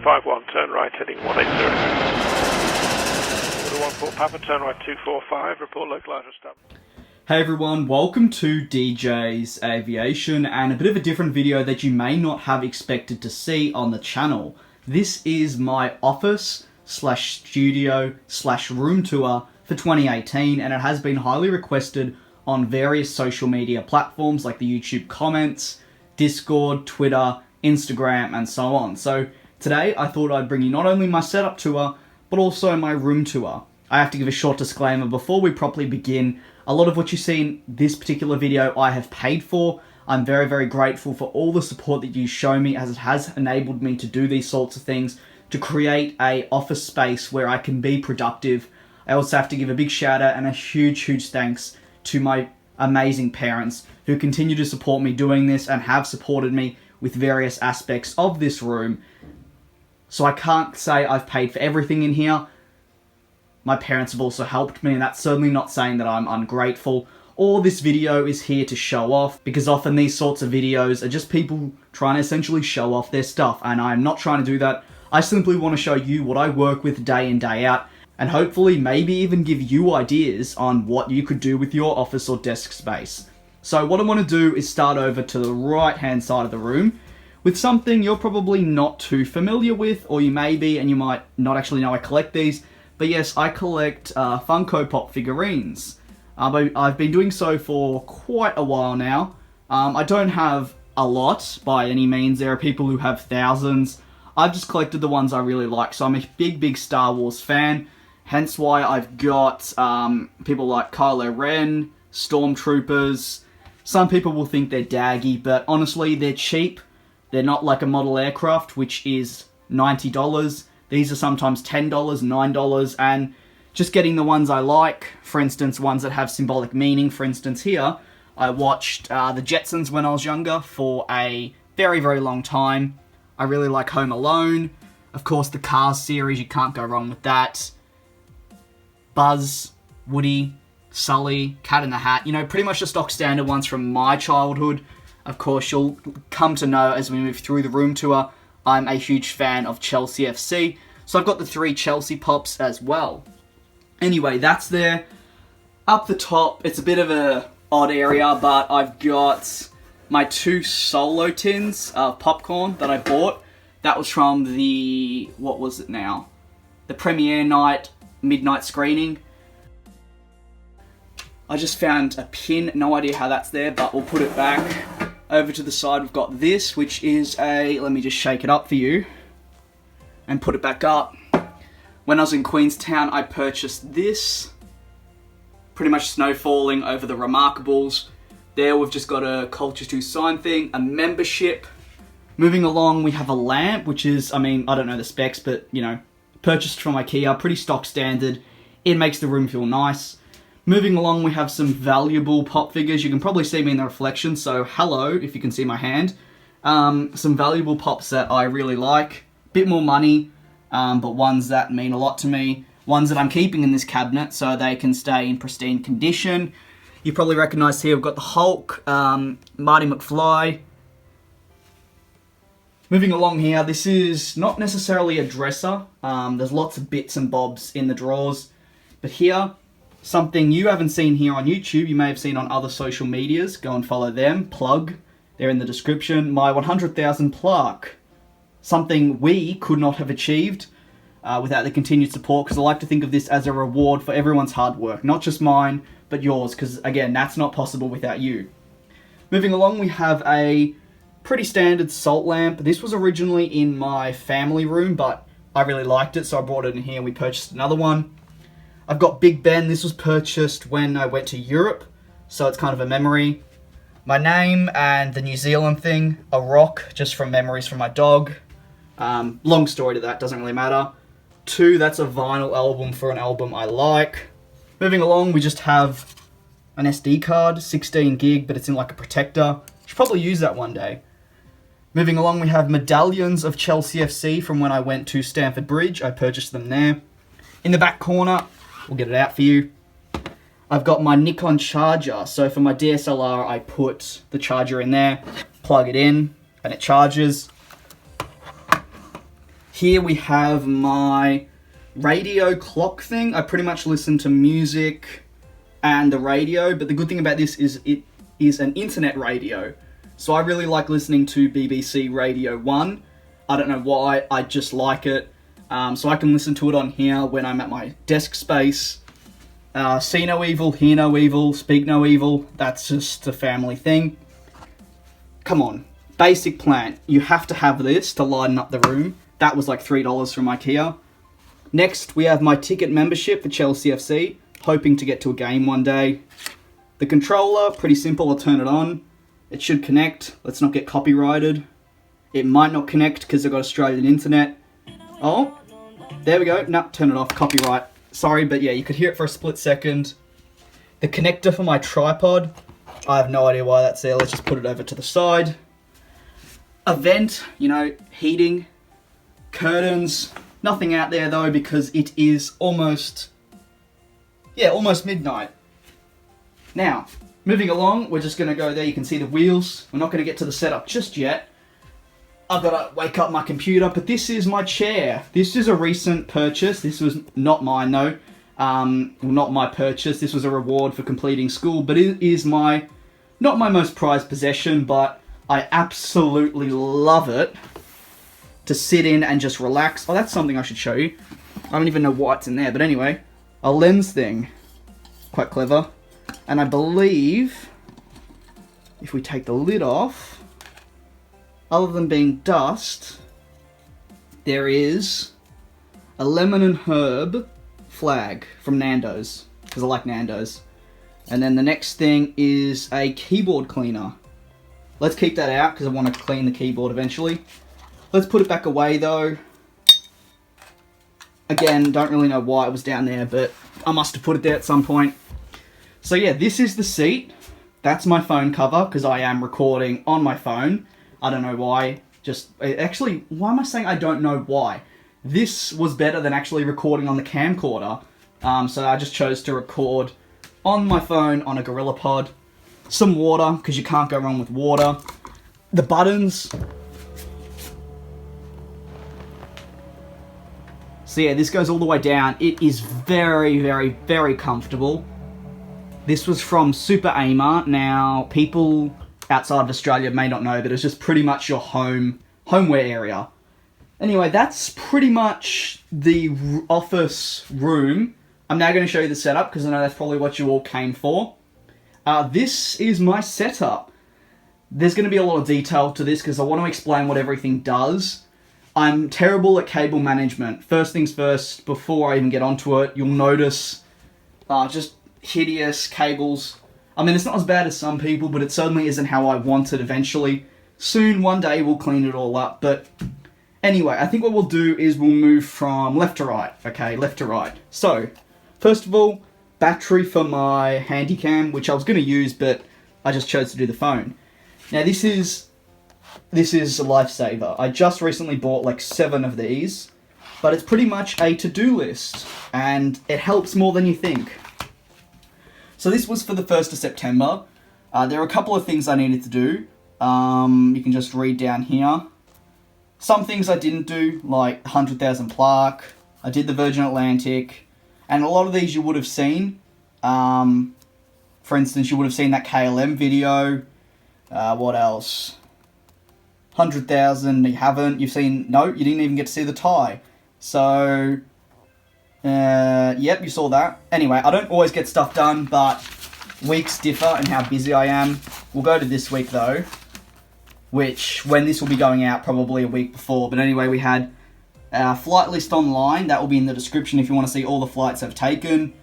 1851, turn right heading 180. Order 14 Papa, turn right 245, report localizer stop. Hey everyone, welcome to DJ's Aviation and a bit of a different video that you may not have expected to see on the channel. This is my office slash studio slash room tour for 2018 and it has been highly requested on various social media platforms like the YouTube comments, Discord, Twitter, Instagram and so on. So today I thought I'd bring you not only my setup tour but also my room tour. I have to give a short disclaimer before we properly begin. A lot of what you see in this particular video I have paid for. I'm very, very grateful for all the support that you show me as it has enabled me to do these sorts of things, to create a office space where I can be productive. I also have to give a big shout out and a huge, huge thanks to my amazing parents who continue to support me doing this and have supported me with various aspects of this room. So I can't say I've paid for everything in here. My parents have also helped me, and that's certainly not saying that I'm ungrateful. All this video is here to show off, because often these sorts of videos are just people trying to essentially show off their stuff, and I'm not trying to do that. I simply want to show you what I work with day in, day out, and hopefully maybe even give you ideas on what you could do with your office or desk space. So what I want to do is start over to the right-hand side of the room with something you're probably not too familiar with, or you may be, and you might not actually know I collect these. But yes, I collect Funko Pop figurines. I've been doing so for quite a while now. I don't have a lot by any means. There are people who have thousands. I've just collected the ones I really like. So I'm a big, big Star Wars fan. Hence why I've got people like Kylo Ren, Stormtroopers. Some people will think they're daggy, but honestly, they're cheap. They're not like a model aircraft, which is $90. These are sometimes $10, $9, and just getting the ones I like, for instance, ones that have symbolic meaning. For instance, here, I watched the Jetsons when I was younger for a very, very long time. I really like Home Alone. Of course, the Cars series, you can't go wrong with that. Buzz, Woody, Sully, Cat in the Hat, you know, pretty much the stock standard ones from my childhood. Of course, you'll come to know as we move through the room tour, I'm a huge fan of Chelsea FC, so I've got the 3 Chelsea Pops as well. Anyway, that's there. Up the top, it's a bit of a odd area, but I've got my 2 solo tins of popcorn that I bought. That was from the, what was it now? The premiere night, midnight screening. I just found a pin, no idea how that's there, but we'll put it back. Over to the side, we've got this, which is a, let me just shake it up for you and put it back up. When I was in Queenstown, I purchased this. Pretty much snow falling over the Remarkables. There we've just got a Culture 2 sign thing, a membership. Moving along, we have a lamp, which is, I mean, I don't know the specs, but, you know, purchased from IKEA, pretty stock standard. It makes the room feel nice. Moving along, we have some valuable pop figures. You can probably see me in the reflection, so hello, if you can see my hand. Some valuable pops that I really like. Bit more money, but ones that mean a lot to me. Ones that I'm keeping in this cabinet so they can stay in pristine condition. You probably recognise here, we've got the Hulk, Marty McFly. Moving along here, this is not necessarily a dresser. There's lots of bits and bobs in the drawers. But here, something you haven't seen here on YouTube, you may have seen on other social medias. Go and follow them. Plug. They're in the description. My 100,000 plaque. Something we could not have achieved without the continued support, because I like to think of this as a reward for everyone's hard work. Not just mine, but yours, because again, that's not possible without you. Moving along, we have a pretty standard salt lamp. This was originally in my family room, but I really liked it, so I brought it in here and we purchased another one. I've got Big Ben. This was purchased when I went to Europe, so it's kind of a memory. My name and the New Zealand thing, a rock, just from memories from my dog. Long story to that, doesn't really matter. 2, that's a vinyl album for an album I like. Moving along, we just have an SD card, 16 gig, but it's in like a protector. Should probably use that one day. Moving along, we have medallions of Chelsea FC from when I went to Stamford Bridge. I purchased them there. In the back corner, we'll get it out for you. I've got my Nikon charger. So for my DSLR, I put the charger in there, plug it in, and it charges. Here we have my radio clock thing. I pretty much listen to music and the radio, but the good thing about this is it is an internet radio. So I really like listening to BBC Radio 1. I don't know why, I just like it. So I can listen to it on here when I'm at my desk space. See no evil, hear no evil, speak no evil. That's just a family thing. Come on, basic plan. You have to have this to lighten up the room. That was like $3 from IKEA. Next, we have my ticket membership for Chelsea FC. Hoping to get to a game one day. The controller, pretty simple, I'll turn it on. It should connect. Let's not get copyrighted. It might not connect because I've got Australian internet. Oh, there we go. No, turn it off, copyright. Sorry, but yeah, you could hear it for a split second. The connector for my tripod. I have no idea why that's there. Let's just put it over to the side. A vent, you know, heating. Curtains. Nothing out there though because it is almost midnight. Now, moving along, we're just going to go there. You can see the wheels. We're not going to get to the setup just yet. I've got to wake up my computer, but this is my chair. This is a recent purchase. This was not mine though. Not my purchase. This was a reward for completing school, but it is not my most prized possession, but I absolutely love it to sit in and just relax. Oh, that's something I should show you. I don't even know what's in there, but anyway, a lens thing. Quite clever. And I believe if we take the lid off, other than being dust, there is a lemon and herb flag from Nando's, because I like Nando's. And then the next thing is a keyboard cleaner. Let's keep that out because I want to clean the keyboard eventually. Let's put it back away though. Again, don't really know why it was down there, but I must have put it there at some point. So yeah, this is the seat. That's my phone cover because I am recording on my phone. I don't know why. Actually, why am I saying I don't know why? This was better than actually recording on the camcorder. So I just chose to record on my phone on a GorillaPod. Some water, because you can't go wrong with water. The buttons. So yeah, this goes all the way down. It is very, very, very comfortable. This was from Super Aimer. Now, people outside of Australia may not know, but it's just pretty much your homeware area. Anyway, that's pretty much the office room. I'm now going to show you the setup, because I know that's probably what you all came for. This is my setup. There's going to be a lot of detail to this, because I want to explain what everything does. I'm terrible at cable management. First things first, before I even get onto it, you'll notice just hideous cables. I mean, it's not as bad as some people, but it certainly isn't how I want it eventually. Soon, one day, we'll clean it all up. But anyway, I think what we'll do is we'll move from left to right. Okay, left to right. So, first of all, battery for my Handycam, which I was going to use, but I just chose to do the phone. Now, this is a lifesaver. I just recently bought like 7 of these, but it's pretty much a to-do list, and it helps more than you think. So this was for the 1st of September. There are a couple of things I needed to do. You can just read down here. Some things I didn't do, like 100,000 plaque. I did the Virgin Atlantic, and a lot of these you would have seen. For instance, you would have seen that KLM video. What else? 100,000, you haven't. You've seen, no, you didn't even get to see the tie. So, yep, you saw that. Anyway, I don't always get stuff done, but weeks differ in how busy I am. We'll go to this week though, which, when this will be going out, probably a week before. But anyway, we had our flight list online. That will be in the description if you want to see all the flights I've taken.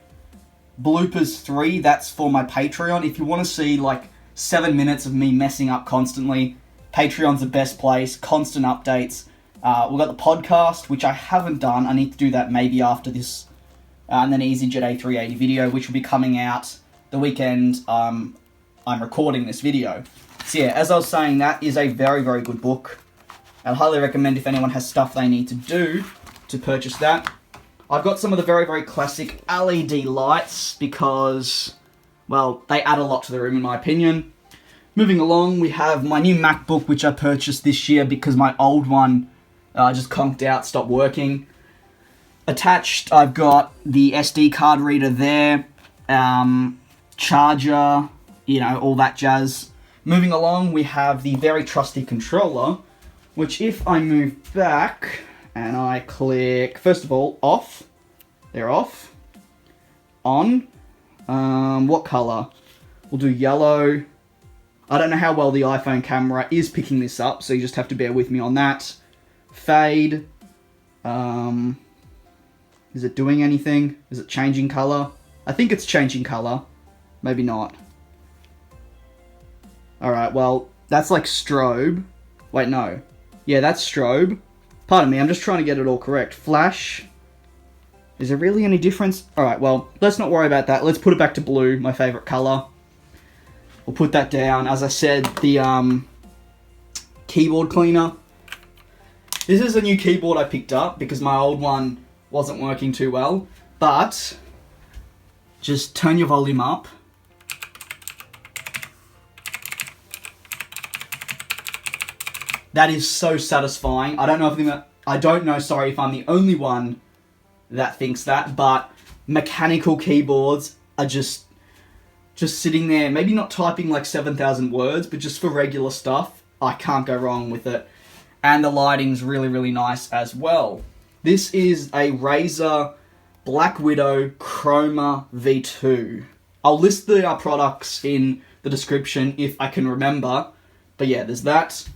Bloopers 3, that's for my Patreon. If you want to see like 7 minutes of me messing up constantly, Patreon's the best place, constant updates. We've got the podcast, which I haven't done. I need to do that maybe after this. And then EasyJet A380 video, which will be coming out the weekend I'm recording this video. So yeah, as I was saying, that is a very, very good book. I'd highly recommend if anyone has stuff they need to do to purchase that. I've got some of the very, very classic LED lights because, well, they add a lot to the room in my opinion. Moving along, we have my new MacBook, which I purchased this year because my old one just conked out, stopped working. Attached, I've got the SD card reader there, charger, you know, all that jazz. Moving along, we have the very trusty controller, which if I move back and I click, first of all, off, they're off, on, what color? We'll do yellow. I don't know how well the iPhone camera is picking this up, so you just have to bear with me on that. Fade, is it doing anything? Is it changing color? I think it's changing color. Maybe not. Alright, well, that's like strobe. Wait, no. Yeah, that's strobe. Pardon me, I'm just trying to get it all correct. Flash. Is there really any difference? Alright, well, let's not worry about that. Let's put it back to blue, my favorite color. We'll put that down. As I said, the keyboard cleaner. This is a new keyboard I picked up because my old one wasn't working too well. But just turn your volume up. That is so satisfying. I don't know if I'm the only one that thinks that, but mechanical keyboards are just sitting there, maybe not typing like 7,000 words, but just for regular stuff, I can't go wrong with it. And the lighting's really, really nice as well. This is a Razer Black Widow Chroma V2. I'll list the products in the description if I can remember. But yeah, there's that.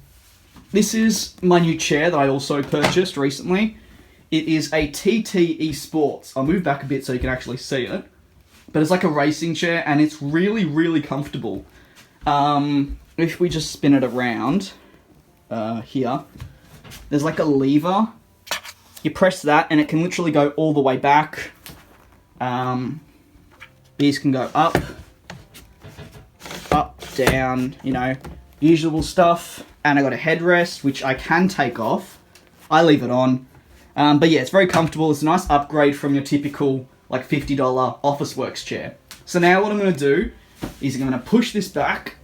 This is my new chair that I also purchased recently. It is a TT Esports. I'll move back a bit so you can actually see it. But it's like a racing chair and it's really, really comfortable. If we just spin it around, here, there's like a lever. You press that and it can literally go all the way back. These can go up, down, you know, usual stuff. And I got a headrest, which I can take off. I leave it on. But yeah, it's very comfortable. It's a nice upgrade from your typical like $50 Officeworks chair. So now what I'm going to do is I'm going to push this back.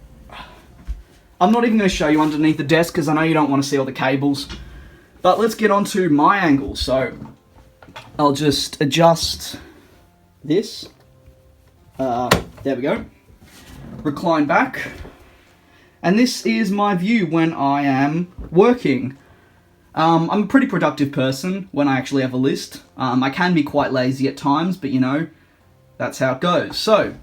I'm not even going to show you underneath the desk because I know you don't want to see all the cables. But let's get on to my angle. So I'll just adjust this. There we go. Recline back. And this is my view when I am working. I'm a pretty productive person when I actually have a list. I can be quite lazy at times, but you know, that's how it goes. So,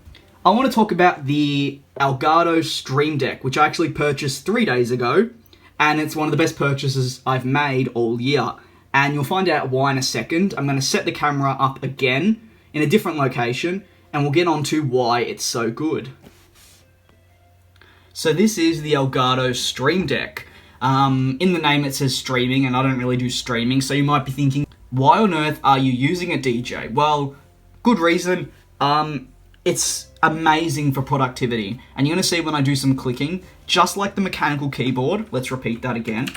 I want to talk about the Elgato Stream Deck, which I actually purchased 3 days ago, and it's one of the best purchases I've made all year. And you'll find out why in a second. I'm going to set the camera up again in a different location, and we'll get on to why it's so good. So this is the Elgato Stream Deck. In the name it says streaming, and I don't really do streaming, so you might be thinking, why on earth are you using a DJ? Well, good reason. It's amazing for productivity, and you're going to see when I do some clicking, just like the mechanical keyboard, let's repeat that again,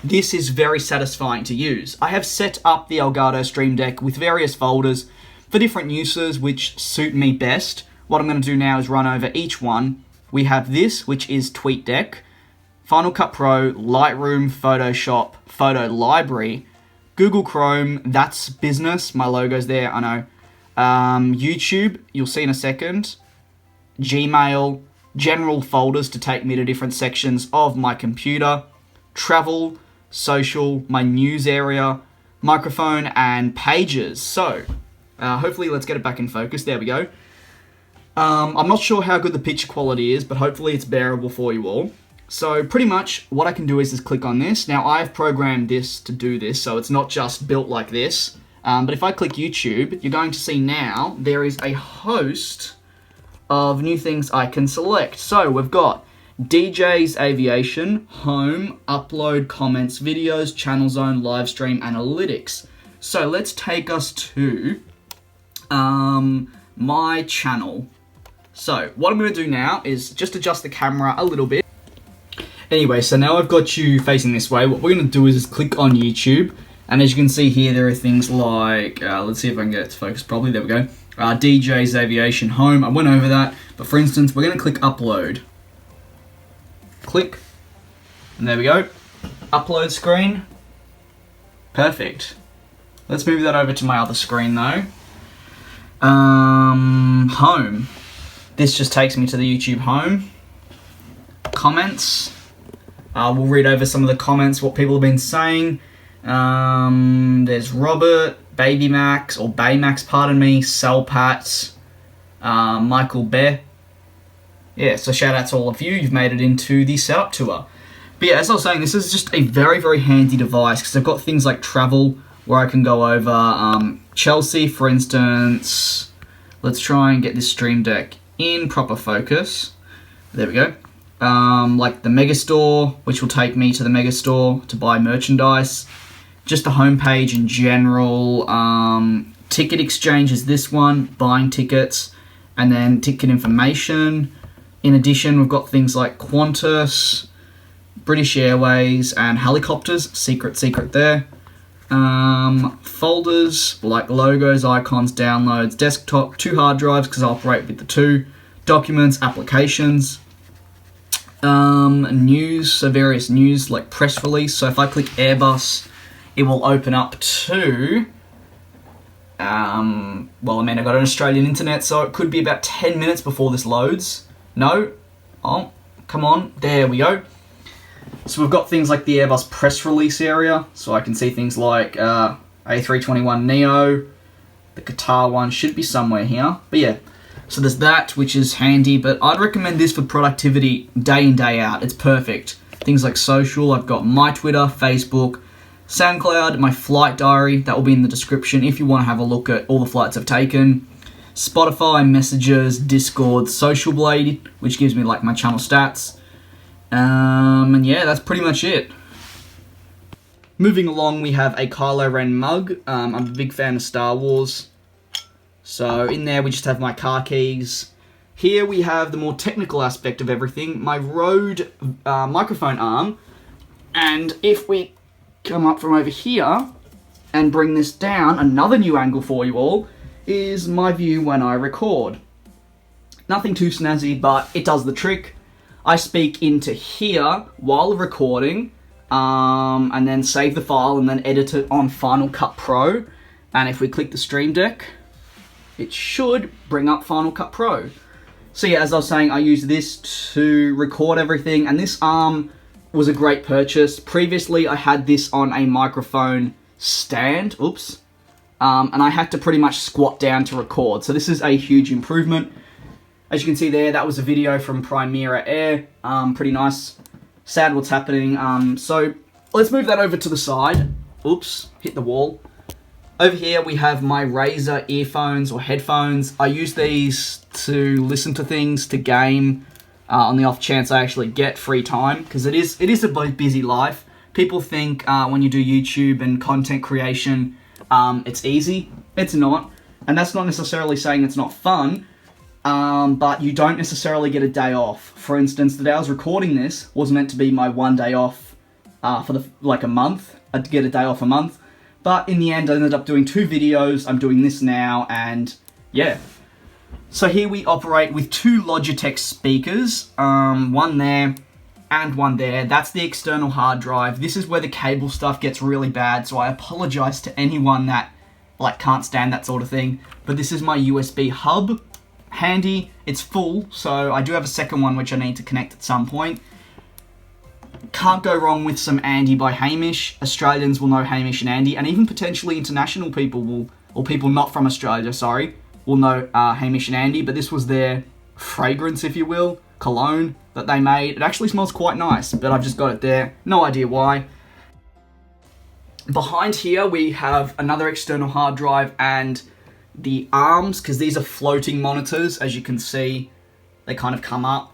this is very satisfying to use. I have set up the Elgato Stream Deck with various folders for different uses which suit me best. What I'm going to do now is run over each one. We have this, which is TweetDeck, Final Cut Pro, Lightroom, Photoshop, Photo Library, Google Chrome, that's business, my logo's there, I know. YouTube, you'll see in a second. Gmail, general folders to take me to different sections of my computer. Travel, social, my news area, microphone, and pages. So, hopefully let's get it back in focus, there we go. I'm not sure how good the picture quality is, but hopefully it's bearable for you all. So pretty much what I can do is just click on this. Now I've programmed this to do this, so it's not just built like this. But if I click YouTube, you're going to see now there is a host of new things I can select. So we've got DJ's Aviation, Home, Upload, Comments, Videos, Channel Zone, Live Stream, Analytics. So let's take us to my channel. So what I'm going to do now is just adjust the camera a little bit. Anyway, so now I've got you facing this way. What we're going to do is just click on YouTube. And as you can see here, there are things like, let's see if I can get it to focus properly. There we go. DJ's Aviation Home. I went over that. But for instance, we're going to click Upload. Click. And there we go. upload screen. Perfect. Let's move that over to my other screen though. Home. This just takes me to the YouTube home. Comments. We'll read over some of the comments, what people have been saying. There's Robert, Baby Max, or Baymax, pardon me, Salpat, Michael Bear. Yeah, so shout out to all of you. You've made it into the setup tour. But yeah, as I was saying, this is just a very, very handy device because I've got things like travel where I can go over Chelsea, for instance. Let's try and get this Stream Deck in proper focus. There we go. Like the Megastore, which will take me to the Megastore to buy merchandise. Just the homepage in general. Ticket exchange is this one, buying tickets, and then ticket information. In addition, we've got things like Qantas, British Airways, and helicopters. Secret there. Folders, like logos, icons, downloads, desktop, 2 hard drives, because I operate with the 2. Documents, applications. News, so various news, like press release. So if I click Airbus, it will open up to... well, I mean, I got an Australian internet, so it could be about 10 minutes before this loads. No? Oh, come on. There we go. So we've got things like the Airbus press release area, so I can see things like A321neo, the Qatar one should be somewhere here, but yeah, so there's that, which is handy, but I'd recommend this for productivity day in, day out. It's perfect. Things like social, I've got my Twitter, Facebook, SoundCloud, my flight diary, that will be in the description if you want to have a look at all the flights I've taken, Spotify, messages, Discord, Social Blade, which gives me like my channel stats. And yeah, that's pretty much it. Moving along, we have a Kylo Ren mug. I'm a big fan of Star Wars. So in there, we just have my car keys. Here we have the more technical aspect of everything, my Rode microphone arm. And if we come up from over here and bring this down, another new angle for you all is my view when I record. Nothing too snazzy, but it does the trick. I speak into here while recording, and then save the file and then edit it on Final Cut Pro. And if we click the Stream Deck, it should bring up Final Cut Pro. So yeah, as I was saying, I use this to record everything, and this arm was a great purchase. Previously, I had this on a microphone stand, and I had to pretty much squat down to record. So this is a huge improvement. As you can see there, that was a video from Primera Air. Pretty nice. Sad what's happening. So let's move that over to the side. Oops, hit the wall. Over here we have my Razer earphones or headphones. I use these to listen to things, to game, on the off chance I actually get free time, because it is a busy life. People think when you do YouTube and content creation, it's easy. It's not. And that's not necessarily saying it's not fun. But you don't necessarily get a day off. For instance, the day I was recording this was meant to be my one day off for a month. I'd get a day off a month. But in the end, I ended up doing 2 videos. I'm doing this now, and yeah. So here we operate with 2 Logitech speakers. One there and one there. That's the external hard drive. This is where the cable stuff gets really bad, so I apologize to anyone that can't stand that sort of thing. But this is my USB hub. Handy, it's full, so I do have a second one which I need to connect at some point. Can't go wrong with some Andy by Hamish. Australians will know Hamish and Andy, and even potentially international people will, or people not from Australia, sorry, will know Hamish and Andy, but this was their fragrance, if you will, cologne that they made. It actually smells quite nice, but I've just got it there. No idea why. Behind here, we have another external hard drive and the arms, because these are floating monitors. As you can see, they kind of come up.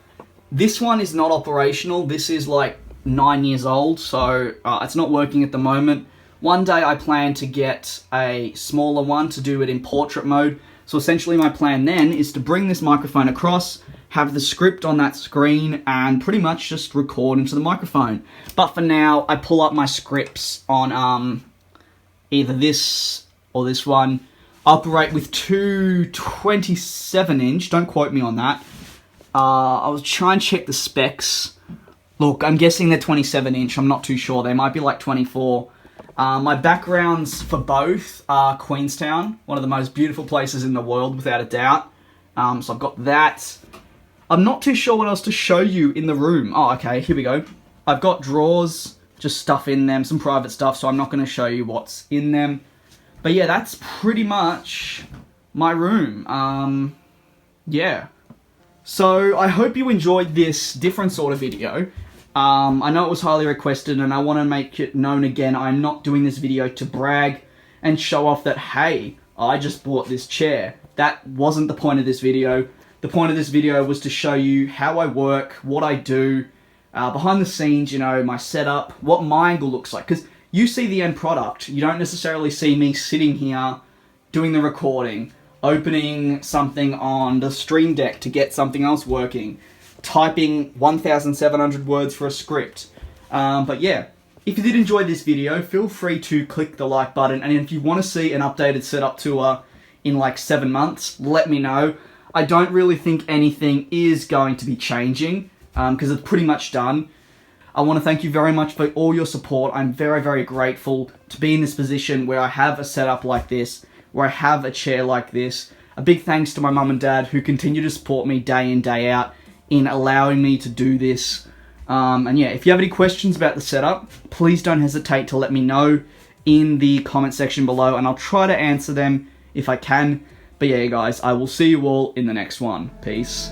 This one is not operational. This is like 9 years old, so it's not working at the moment. One day I plan to get a smaller one to do it in portrait mode. So essentially my plan then is to bring this microphone across, have the script on that screen, and pretty much just record into the microphone. But for now, I pull up my scripts on either this or this one. Operate with 2 27-inch, don't quote me on that. I was trying to check the specs Look, I'm guessing they're 27 inch. I'm not too sure. They might be like 24. My backgrounds for both are Queenstown, one of the most beautiful places in the world, without a doubt. So I've got that. I'm not too sure what else to show you in the room. Oh, okay, here we go. I've got drawers, just stuff in them, some private stuff, so I'm not going to show you what's in them. But yeah, that's pretty much my room. Yeah. So I hope you enjoyed this different sort of video. I know it was highly requested, and I want to make it known again, I'm not doing this video to brag and show off that, hey, I just bought this chair. That wasn't the point of this video. The point of this video was to show you how I work, what I do, behind the scenes, you know, my setup, what my angle looks like. Because you see the end product. You don't necessarily see me sitting here doing the recording, opening something on the Stream Deck to get something else working, typing 1,700 words for a script. But yeah, if you did enjoy this video, feel free to click the like button, and if you want to see an updated setup tour in like 7 months, let me know. I don't really think anything is going to be changing, because it's pretty much done. I want to thank you very much for all your support. I'm very, very grateful to be in this position where I have a setup like this, where I have a chair like this. A big thanks to my mum and dad who continue to support me day in, day out in allowing me to do this. And yeah, if you have any questions about the setup, please don't hesitate to let me know in the comment section below, and I'll try to answer them if I can. But yeah, guys, I will see you all in the next one. Peace.